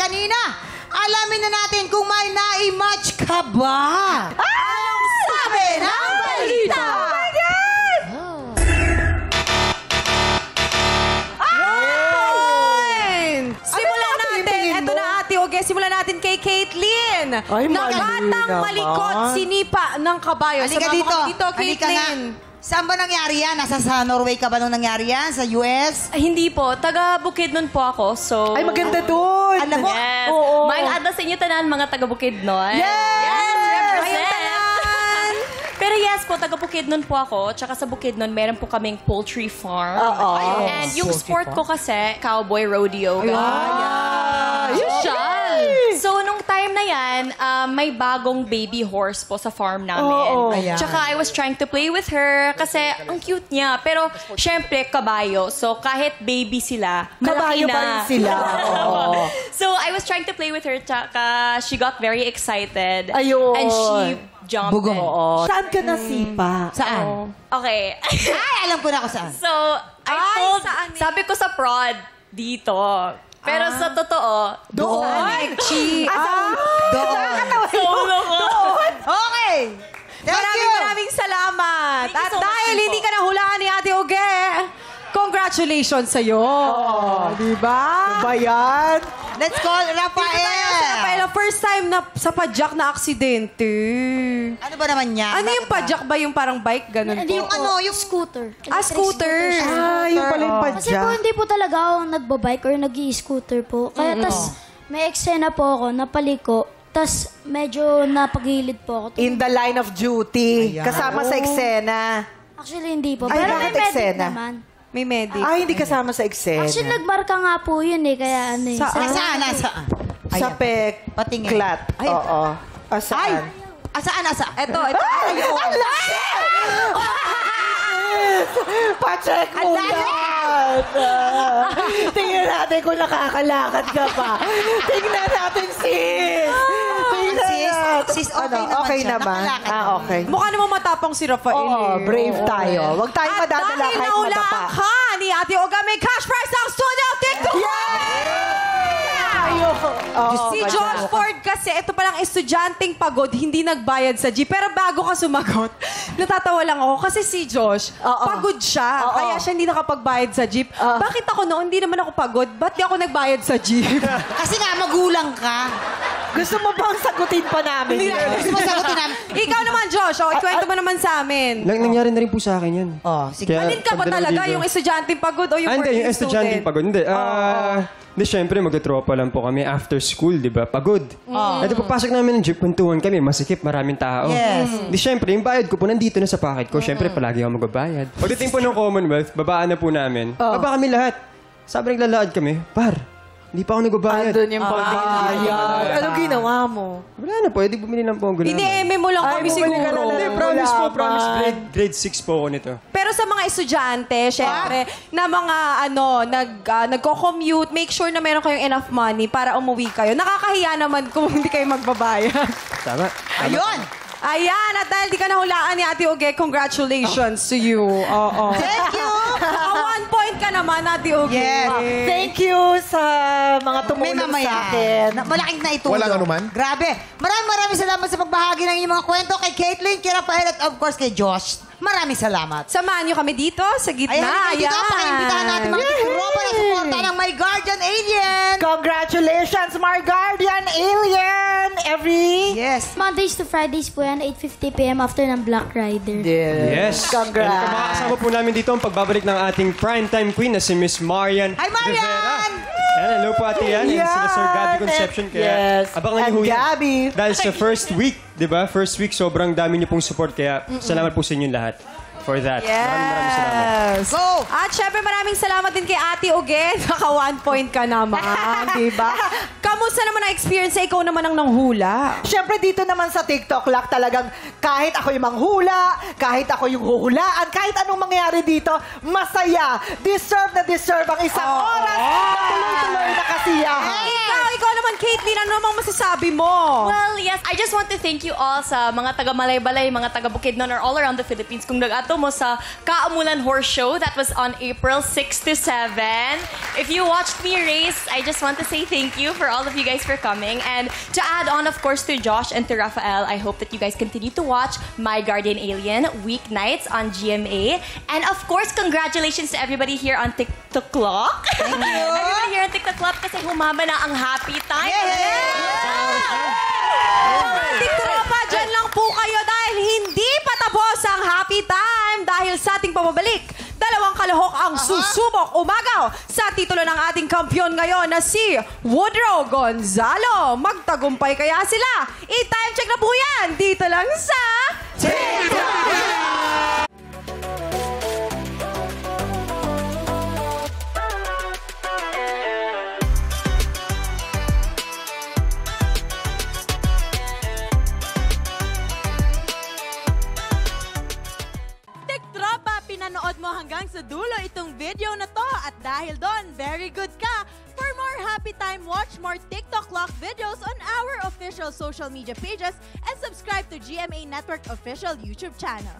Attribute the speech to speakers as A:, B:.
A: kanina. Alamin na natin kung may na-match ka ba. Anong sabi ng balita?
B: Oh my God! Simulan natin. Ito na, Ate Oge. Simulan natin kay Caitlyn.
C: Ay,
B: na
C: mali
B: batang
C: naman.
B: malikot, sinipa ng kabayo.
A: Halika
B: Sumama
A: dito.
B: ka dito,
A: Halika nga.
B: Caitlyn.
A: Saan ba nangyari yan? Nasa sa Norway ka ba nung nangyari yan? Sa US?
D: Ay, hindi po. Taga Bukidnon po ako. So,
C: Ay, maganda doon.
A: Alam mo,
D: yes.
C: Oo.
D: May adda sa inyo tanan, mga taga Bukidnon.
C: Yes!
D: Represent! Pero yes po, taga Bukidnon po ako. Tsaka sa Bukidnon, meron po kaming poultry farm.
C: Oo.
D: And yung sport ko kasi, cowboy rodeo. So, nung time na yan, may bagong baby horse po sa farm namin.
C: Oo.
A: Ayan.
D: Tsaka I was trying to play with her kasi ang cute niya. Pero, syempre, kabayo. So, kahit baby sila, malaki
C: Kabayo
D: na.
C: pa rin sila. Oo.
D: So, I was trying to play with her. Tsaka, she got very excited.
C: Ayun.
D: And she jumped
A: Bugong.
D: in.
C: Oo. Saan ka nasipa?
A: Saan?
D: Okay.
A: Ay, alam ko na kung saan.
D: So, I
B: saan yun?
D: sabi ko sa prod, dito. Pero sa totoo,
A: Doon.
B: Chi.
A: Doon.
D: solo ko.
A: Okay. Thank you.
B: Maraming salamat.
D: Thank you
B: At
D: so much
B: dahil
D: din
B: hindi
D: po.
B: ka nahulaan ni Ate Oge, congratulations sa'yo. Diba?
C: Ba yan?
A: Let's call Rafael.
B: First time na sa padjak na aksidente.
A: Ano ba naman yan?
B: Ano yung padjak ba? Yung parang bike? Ganun po?
A: Yung ano, yung
E: scooter.
B: Scooter.
C: Ah, yung pala yung
E: Kasi po
C: padya.
E: hindi po talaga ako nagbabike or nag-i-scooter po. Kaya tas may eksena po ako, napaliko. Tas medyo napagilid po ako.
C: In the line of duty.
A: Ayan.
C: Kasama sa eksena.
E: Actually hindi po.
C: Ay,
E: Pero may
C: bakit
E: medic
C: eksena?
E: naman.
B: May medic.
C: Ay, hindi kasama sa
E: Actually
C: eksena.
E: nagmarka nga po yun eh. Kaya ano eh.
A: Saan? Nasaan?
C: Sa
A: Patingin.
C: peklat.
A: Ay.
C: Oo.
A: Ay!
C: Asaan?
A: Asaan?
B: Ito.
C: Pa-check mo yan! Tingnan natin kung nakakalakad ka pa. Tingnan natin, sis! Tingnan natin.
A: Sis, okay naman
C: okay
A: siya.
C: naman.
A: Nakalakad
C: Ah, okay.
B: Mukha namang matapang si Rafael.
C: Oo, brave tayo. Huwag tayo
B: At
C: madadala
B: dahil
C: kahit
B: nahulaan
C: madapa.
B: ka ni Ate Oga, may cash prize ang studio TikTok! Si John Ford kasi, ito palang estudyanteng pagod, hindi nagbayad sa jeep. Pero bago ka sumagot, natatawa lang ako kasi si Josh, pagod siya.
C: Oo.
B: Kaya siya hindi nakapagbayad sa jeep. Bakit ako noon, hindi naman ako pagod? Ba't di ako nagbayad sa jeep?
A: Kasi nga, magulang ka.
C: Gusto mo bang sagutin pa namin?
A: Gusto mo sagutin namin?
B: Ikaw naman, Josh, ikwento mo naman sa amin.
F: Nangyari na rin po sa akin yun.
A: Oh, sige.
F: Kaya,
B: Alin ka ba
F: pagdalaw
B: talaga?
F: dito-
B: Yung estudyanteng pagod o yung
F: Hindi,
B: working
F: yung estudyanteng
B: student?
F: pagod. Hindi, syempre, magtutropa lang po kami after school, di ba? Pagod. Ito, pagpasok namin ng jeep, puntuhan kami, masikip, maraming tao.
A: Yes.
F: Di, syempre, yung bayad ko po nandito na sa pocket ko. Syempre, palagi ako magbabayad. Pagdating po ng Commonwealth, babaan na po namin. Baba kami lahat. Sabi naglalakad kami, hindi pa ako nagbabayad.
C: Andun yung pagbayad. Anong ginawa mo?
F: Wala na po, edi bumili lang po ang gulay.
B: Hindi, eme mo lang kami
C: bumili ka na
B: siguro.
C: lang.
F: Hindi, promise po,
C: Wala
F: promise.
C: man.
F: Grade 6 po ako nito.
B: Pero sa mga estudyante, syempre, na mga nagko-commute, make sure na meron kayong enough money para umuwi kayo. Nakakahiya naman kung hindi kayo magbabayad.
F: Tama.
A: Ayun!
B: Ayan, at dahil di ka nahulaan ni Ate Oge, congratulations to you. Oo.
A: Thank you!
B: 1 point ka naman, Ate Oge.
A: Yes.
C: Thank you sa mga
A: May
C: tumulong
A: mamaya.
C: sa akin.
A: Malaking naitulong.
G: Walang anuman.
A: Grabe. Maraming salamat sa pagbahagi ng inyong mga kwento kay Caitlyn, kay Rafael, at of course kay Josh. Maraming salamat.
B: Samahan niyo kami dito sa gitna.
A: Ayan, dito, pakiimbitahan natin mga tikropa na suporta ng My Guardian Alien.
C: Congratulations, my guardian alien!
A: Yes.
E: Mondays to Fridays po yan, 8:50 p.m. after ng Black Rider.
F: Yes.
C: Congrats.
F: And makakasama po namin dito ang pagbabalik ng ating primetime queen na si Miss Marian
A: Hi, Marian!
F: Rivera. Ayan, hello po Ate Yan. And sila Sir Gabby Conception. Kaya
C: Yes.
F: abangan niyo
C: And
F: ho yan.
C: Gabby.
F: Dahil sa first week, di ba? First week, sobrang dami niyo pong support. Kaya salamat po sa inyo lahat for that. Maraming salamat.
B: Yes. At syempre maraming salamat din kay Ate Oge. Naka 1 point ka naman, di ba? Kamusta naman ang experience na ikaw naman ang nanghula?
C: Siyempre dito naman sa TikTok Lock talagang kahit ako yung manghula, kahit ako yung huhulaan, kahit anong mangyari dito, masaya. Deserve na deserve ang isang oras na tuloy-tuloy na kasiyahan.
B: Ikaw naman, Caitlyn, ano namang masasabi mo?
D: Well, yes, I I just want to thank you all sa mga taga Malaybalay, mga taga Bukidnon, or all around the Philippines kung nag-ato mo sa Kaamulan Horse Show that was on April 6 to 7. If you watched me race, I just want to say thank you for all of you guys for coming. And to add on, of course, to Josh and to Rafael, I hope that you guys continue to watch My Guardian Alien weeknights on GMA. And of course, congratulations to everybody here on TikTok Clock. Thank you. Everybody here on TikTok Clock kasi humaba na ang happy time.
B: Tiktropa, dyan lang po kayo dahil hindi pa tapos ang happy time dahil sa ating pababalik. Dalawang kalahok ang susubok umagaw sa titulo ng ating kampiyon ngayon na si Woodrow Gonzalo. Magtagumpay kaya sila? I-time check na po yan dito lang sa
G: Tropa, pinanood mo hanggang sa dulo itong video na to at dahil doon, very good ka. For more happy time, watch more TikTok Clock videos on our official social media pages and subscribe to GMA Network official YouTube channel.